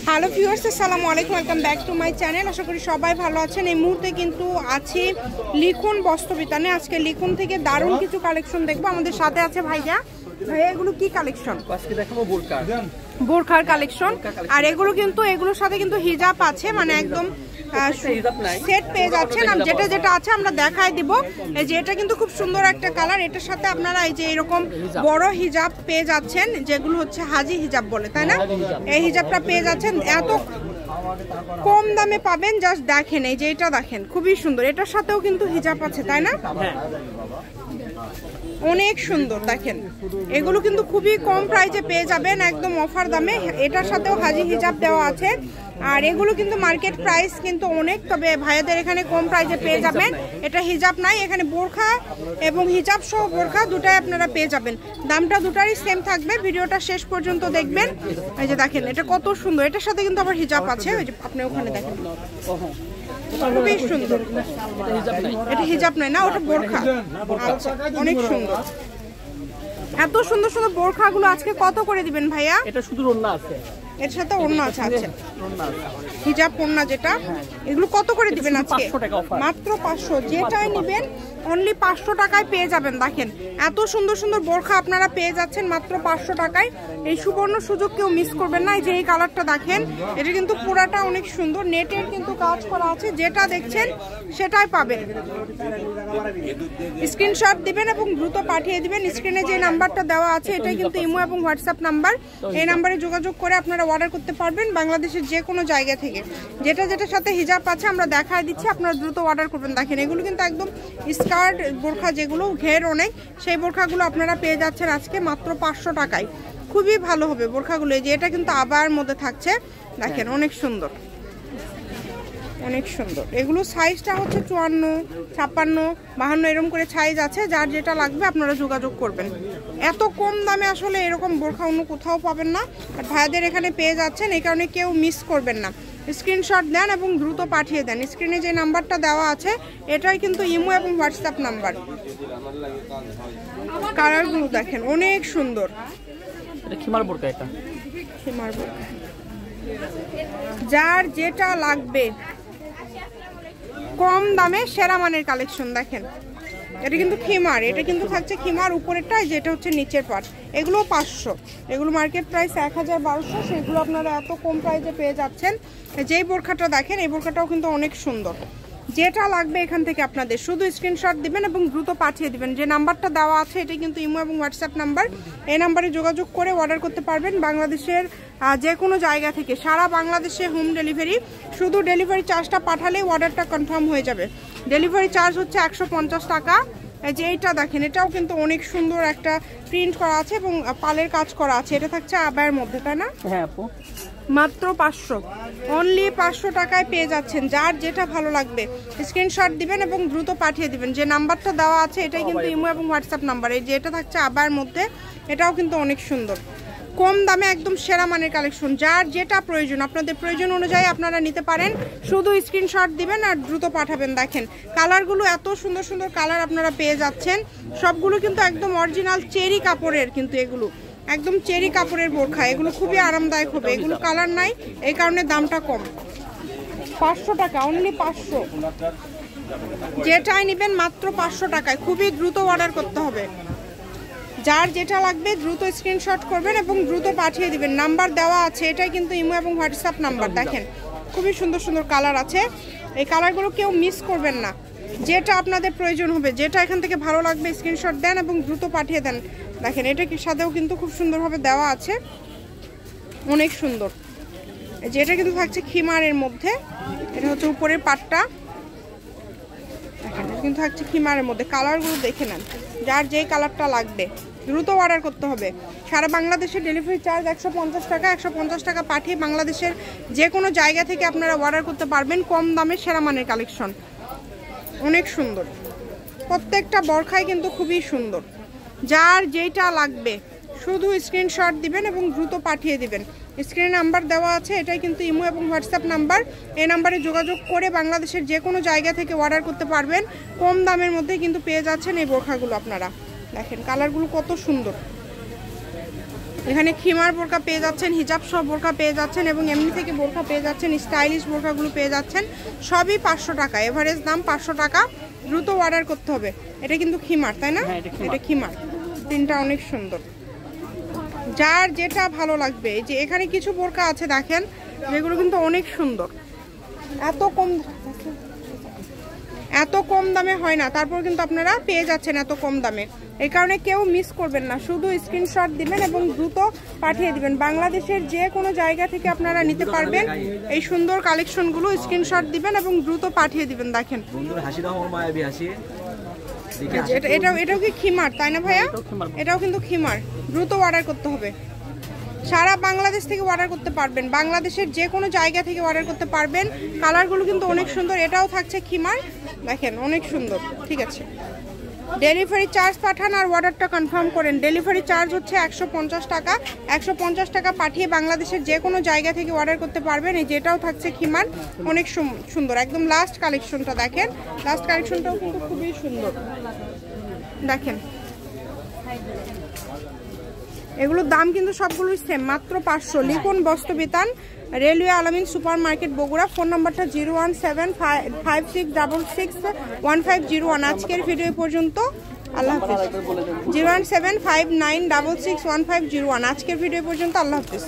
Hello viewers, আসসালামু আলাইকুম, welcome back to my channel. আশা করি সবাই ভালো আছেন। এই মুহূর্তে কিন্তু আছি লিখুন বস্ত্রবিতানে। আজকে লিখুন থেকে দারুণ কিছু কালেকশন দেখবো। আমাদের সাথে আছে ভাইয়া। ভাইয়া, এগুলো কি কালেকশন? আজকে দেখাবো বোরখার কালেকশন। আর এগুলো কিন্তু এগুলোর সাথে কিন্তু হিজাব আছে, মানে একদম সেট পেয়ে যাচ্ছেন। যেটা যেটা আছে আমরা দেখাই দিব। এই যে এটা কিন্তু খুব সুন্দর একটা কালার। এটার সাথে আপনারা এই যে এরকম বড় হিজাব পেয়ে যাচ্ছেন, যেগুলো হচ্ছে হাজি হিজাব বলে, তাই না? এই হিজাবটা পেয়ে যাচ্ছেন, এত কম দামে পাবেন। জাস্ট দেখেন, এই যে এটা দেখেন, খুবই সুন্দর। এটার সাথেও কিন্তু হিজাব আছে, তাই না? অনেক সুন্দর। দেখেন, এগুলো কিন্তু খুবই কম প্রাইসে পেয়ে যাবেন, একদম অফার দামে। এটার সাথেও হাজি হিজাব দেওয়া আছে। আর এগুলো কিন্তু মার্কেট প্রাইস কিন্তু অনেক, তবে ভাইয়াদের এখানে কম প্রাইসে পেয়ে যাবেন। এটা হিজাব নাই, এখানে বোরখা এবং হিজাব সহ বোরখা দুটাই আপনারা পেয়ে যাবেন। দামটা দুটারই সেম থাকবে। ভিডিওটা শেষ পর্যন্ত দেখবেন। এই যে দেখেন, এটা কত সুন্দর। এটার সাথে কিন্তু আবার হিজাব আছে। ওই যে আপনি ওখানে দেখেন, খুবই সুন্দর। এটা হিজাব নয় না, ওটা বোরখা। আচ্ছা, অনেক সুন্দর। এত সুন্দর সুন্দর বোরখাগুলো আজকে কত করে দিবেন ভাইয়া? এটা শুধু ওড়না আছে, এর সাথে ওড়না আছে। আচ্ছা, হিজাব ওড়না যেটা, এগুলো কত করে দিবেন আজকে? মাত্র 500। যেটাই নেবেন অনলি 500 টাকায় পেয়ে যাবেন। দেখেন, এত সুন্দর সুন্দর বোরখা আপনারা পেয়ে যাচ্ছেন মাত্র 500 টাকায়। এই সুবর্ণ সুযোগ কেউ মিস করবেন না। এই যে এই কালারটা দেখেন, এটা কিন্তু পুরাটা অনেক সুন্দর। নেটের কিন্তু কাজ করা আছে। যেটা দেখছেন সেটাই পাবেন। স্ক্রিনশট দিবেন এবং দ্রুত পাঠিয়ে দিবেন। স্ক্রিনে যে নাম্বারটা দেওয়া আছে এটাই কিন্তু ইমো এবং হোয়াটসঅ্যাপ নাম্বার। এই নাম্বারে যোগাযোগ করে আপনারা অর্ডার করতে পারবেন বাংলাদেশের যে কোনো জায়গা থেকে। যেটা যেটার সাথে হিজাব আছে আমরা দেখায় দিচ্ছি, আপনারা দ্রুত অর্ডার করবেন। দেখেন, এগুলো কিন্তু একদম স্কার্ট বোরখা, যেগুলো ঘের অনেক, সেই বোরখাগুলো আপনারা পেয়ে যাচ্ছেন আজকে মাত্র 500 টাকায়। খুবই ভালো হবে বোরখাগুলো। যে এটা কিন্তু আবার মধ্যে থাকছে, দেখেন অনেক সুন্দর, অনেক সুন্দর। এগুলো সাইজটা হচ্ছে 54, 56, 52 এরকম করে সাইজ আছে। যার যেটা লাগবে আপনারা যোগাযোগ করবেন। এত কম দামে আসলে এরকম বোরখা অন্য কোথাও পাবেন না, আর ভাইয়াদের এখানে পেয়ে যাচ্ছেন। এই কারণে কেউ মিস করবেন না। স্ক্রিনশট দেন এবং দ্রুত পাঠিয়ে দেন। স্ক্রিনে যে নাম্বারটা দেওয়া আছে এটাই কিন্তু ইমো এবং হোয়াটসঅ্যাপ নাম্বার। কালারগুলো দেখেন অনেক সুন্দর। এটা খিমার বোরকা, এটা খিমার বোরকা। যার যেটা লাগবে কম দামে সেরা মানের কালেকশন। দেখেন, এটা কিন্তু খিমার, এটা কিন্তু থাকছে খিমার উপরেরটা, যেটা হচ্ছে নিচের পার্ট। এগুলো 500, এগুলো মার্কেট প্রাইস 1000-1200। সেগুলো আপনারা এত কম প্রাইসে পেয়ে যাচ্ছেন। যেই বোরখাটা দেখেন, এই বোরখাটাও কিন্তু অনেক সুন্দর। যেটা লাগবে এখান থেকে আপনাদের শুধু স্ক্রিনশট দিবেন এবং দ্রুত পাঠিয়ে দিবেন। যে নাম্বারটা দেওয়া আছে এটা কিন্তু ইমো এবং হোয়াটসঅ্যাপ নাম্বার। এই নাম্বারে যোগাযোগ করে অর্ডার করতে পারবেন বাংলাদেশের যে কোনো জায়গা থেকে। সারা বাংলাদেশে হোম ডেলিভারি। শুধু ডেলিভারি চার্জটা পাঠালেই অর্ডারটা কনফার্ম হয়ে যাবে। ডেলিভারি চার্জ হচ্ছে 150 টাকা। এই যে এইটা দেখেন, এটাও কিন্তু অনেক সুন্দর একটা প্রিন্ট করা আছে এবং পালের কাজ করা আছে। এটা থাকছে আবায়ের মধ্যে, তাই না? হ্যাঁ আপু, মাত্র 500, অনলি 500 টাকায় পেয়ে যাচ্ছেন। যার যেটা ভালো লাগবে স্ক্রিনশট দিবেন এবং দ্রুত পাঠিয়ে দিবেন। যে নাম্বারটা দেওয়া আছে এটাই কিন্তু ইমো এবং হোয়াটসঅ্যাপ নাম্বার। এই যে এটা থাকছে আবায়ের মধ্যে, এটাও কিন্তু অনেক সুন্দর। কম দামে একদম সেরা মানের কালেকশন। যার যেটা প্রয়োজন, আপনাদের প্রয়োজন অনুযায়ী আপনারা নিতে পারেন। শুধু স্ক্রিনশট দিবেন আর দ্রুত পাঠাবেন। দেখেন, কালারগুলো এত সুন্দর সুন্দর কালার আপনারা পেয়ে যাচ্ছেন। সবগুলো কিন্তু একদম অরিজিনাল চেরি কাপড়ের, কিন্তু এগুলো একদম চেরি কাপড়ের বোরখা। এগুলো খুবই আরামদায়ক হবে। এগুলো কালার নাই, এই কারণে দামটা কম। 500 টাকা, অনলি 500। যেটাই নেবেন মাত্র 500 টাকায়। খুবই দ্রুত অর্ডার করতে হবে। যার যেটা লাগবে দ্রুত স্ক্রিনশট করবেন এবং দ্রুত পাঠিয়ে দিবেন। নাম্বার দেওয়া আছে, এটাই কিন্তু ইমো এবং হোয়াটসঅ্যাপ নাম্বার। দেখেন, খুবই সুন্দর সুন্দর কালার আছে। এই কালারগুলো কেউ মিস করবেন না। যেটা আপনাদের প্রয়োজন হবে, যেটা এখান থেকে ভালো লাগবে স্ক্রিনশট দেন এবং দ্রুত পাঠিয়ে দেন। দেখেন, এটা সাথেও কিন্তু খুব সুন্দরভাবে দেওয়া আছে, অনেক সুন্দর। যেটা কিন্তু থাকছে খিমারের মধ্যে। এটা হচ্ছে উপরের পাটটা। দেখেন, এটা কিন্তু থাকছে খিমারের মধ্যে। কালারগুলো দেখে নেন। যার যেই কালারটা লাগবে দ্রুত অর্ডার করতে হবে। সারা বাংলাদেশে ডেলিভারি চার্জ 150 টাকা। 150 টাকা পাঠিয়ে বাংলাদেশের যে কোনো জায়গা থেকে আপনারা অর্ডার করতে পারবেন। কম দামে সেরা মানের কালেকশন, অনেক সুন্দর। প্রত্যেকটা বোরখাই কিন্তু খুবই সুন্দর। যার যেটা লাগবে শুধু স্ক্রিনশট দিবেন এবং দ্রুত পাঠিয়ে দিবেন। স্ক্রিনে নাম্বার দেওয়া আছে, এটাই কিন্তু ইমো এবং হোয়াটসঅ্যাপ নাম্বার। এই নাম্বারে যোগাযোগ করে বাংলাদেশের যে কোনো জায়গা থেকে অর্ডার করতে পারবেন। কম দামের মধ্যে কিন্তু পেয়ে যাচ্ছেন এই বোরখাগুলো আপনারা। দেখেন, কালারগুলো কত সুন্দর। এখানে খিমার বোরকা পেয়ে যাচ্ছেন, হিজাব সহ বোরকা পেয়ে যাচ্ছেন এবং এমনি থেকে বোরকা পেয়ে যাচ্ছেন, স্টাইলিশ বোরকাগুলো পেয়ে যাচ্ছেন। সবই 500 টাকা, এভারেজ দাম 500 টাকা। দ্রুত অর্ডার করতে হবে। এটা কিন্তু খিমার, তাই না? এটা খিমার। তিনটা অনেক সুন্দর, যার যেটা ভালো লাগবে। এই যে এখানে কিছু বোরকা আছে দেখেন, যেগুলো কিন্তু অনেক সুন্দর। এত কম দামে হয় না, তারপর কিন্তু আপনারা পেয়ে যাচ্ছেন এত কম দামে। এই কারণে কেউ মিস করবেন না, শুধু স্ক্রিনশট দিবেন এবং দ্রুত পাঠিয়ে দিবেন। বাংলাদেশের যে কোনো জায়গা থেকে আপনারা নিতে পারবেন এই সুন্দর কালেকশনগুলো। স্ক্রিনশট দিবেন এবং দ্রুত পাঠিয়ে দিবেন। দেখেন এটাও কি খিমার, তাই না ভাইয়া? এটাও কিন্তু খিমার। দ্রুত অর্ডার করতে হবে। সারা বাংলাদেশ থেকে অর্ডার করতে পারবেন, বাংলাদেশের যে কোনো জায়গা থেকে অর্ডার করতে পারবেন। কালারগুলো কিন্তু অনেক সুন্দর। এটাও থাকছে খিমার, দেখেন অনেক সুন্দর। ঠিক আছে, ডেলিভারি চার্জ পাঠান আর অর্ডারটা কনফার্ম করেন। ডেলিভারি চার্জ হচ্ছে 150 টাকা। 150 টাকা পাঠিয়ে বাংলাদেশের যে কোনো জায়গা থেকে অর্ডার করতে পারবেন। এই যেটাও থাকছে খিমার, অনেক সুন্দর। একদম লাস্ট কালেকশনটা দেখেন, লাস্ট কালেকশনটাও কিন্তু খুবই সুন্দর। দেখেন এগুলোর দাম কিন্তু সবগুলোই সেম, মাত্র 500। লিখুন বস্ত্রবিতান, রেলওয়ে আলামিন সুপার মার্কেট, বগুড়া। ফোন নাম্বারটা 01756661501। আজকের ভিডিও পর্যন্ত, আল্লাহ হাফিজ। 01759661501। আজকের ভিডিও পর্যন্ত, আল্লাহ হাফিজ।